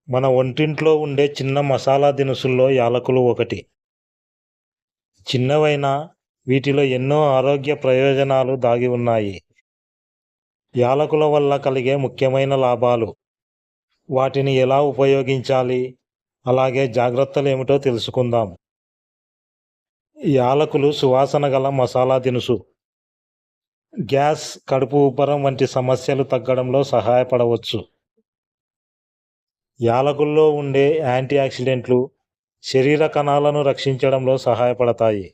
మన వంటింట్లో ఉండే చిన్న మసాలా దినుసుల్లో యాలకులు ఒకటి. చిన్నవైనా వీటిలో ఎన్నో ఆరోగ్య ప్రయోజనాలు దాగి ఉన్నాయి. యాలకుల వల్ల కలిగే ముఖ్యమైన లాభాలు, వాటిని ఎలా ఉపయోగించాలి, అలాగే జాగ్రత్తలేమిటో తెలుసుకుందాం. యాలకులు సువాసన గల మసాలా దినుసు. గ్యాస్, కడుపు ఉబ్బరం వంటి సమస్యలు తగ్గడంలో సహాయపడవచ్చు. యాలకుల్లో ఉండే యాంటీ ఆక్సిడెంట్లు శరీర కణాలను రక్షించడంలో సహాయపడతాయి.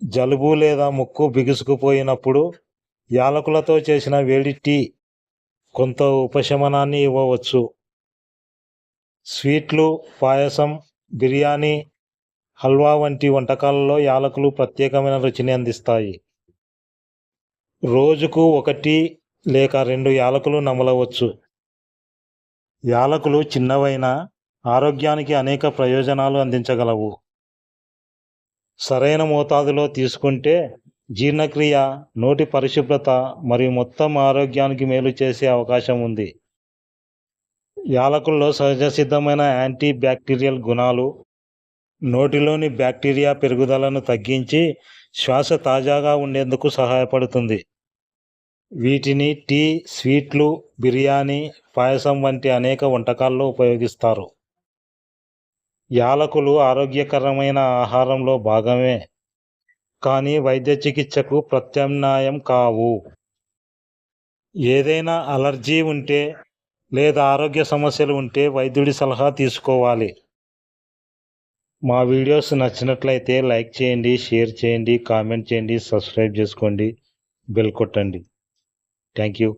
జలుబు లేదా ముక్కు బిగుసుకుపోయినప్పుడు యాలకులతో చేసిన వేడి టీ కొంత ఉపశమనాన్ని ఇవ్వవచ్చు. స్వీట్లు, పాయసం, బిర్యానీ, హల్వా వంటి వంటకాలలో యాలకులు ప్రత్యేకమైన రుచిని అందిస్తాయి. రోజుకు 1 లేక 2 యాలకులు నమలవచ్చు. యాలకులు చిన్నవైనా ఆరోగ్యానికి అనేక ప్రయోజనాలు అందించగలవు. సరైన మోతాదులో తీసుకుంటే జీర్ణక్రియ, నోటి పరిశుభ్రత మరియు మొత్తం ఆరోగ్యానికి మేలు చేసే అవకాశం ఉంది. యాలకుల్లో సహజ సిద్ధమైన యాంటీ బ్యాక్టీరియల్ గుణాలు నోటిలోని బ్యాక్టీరియా పెరుగుదలను తగ్గించి శ్వాస తాజాగా ఉండేందుకు సహాయపడుతుంది. వీటిని టీ, స్వీట్లు, బిర్యానీ, పాయసం వంటి అనేక వంటకాల్లో ఉపయోగిస్తారు. యాలకులు ఆరోగ్యకరమైన ఆహారంలో భాగమే, కానీ వైద్య చికిత్సకు ప్రత్యామ్నాయం కావు. ఏదైనా అలర్జీ ఉంటే లేదా ఆరోగ్య సమస్యలు ఉంటే వైద్యుడి సలహా తీసుకోవాలి. మా వీడియోస్ నచ్చినట్లయితే లైక్ చేయండి, షేర్ చేయండి, కామెంట్ చేయండి, సబ్స్క్రైబ్ చేసుకోండి, బెల్ కొట్టండి. Thank you.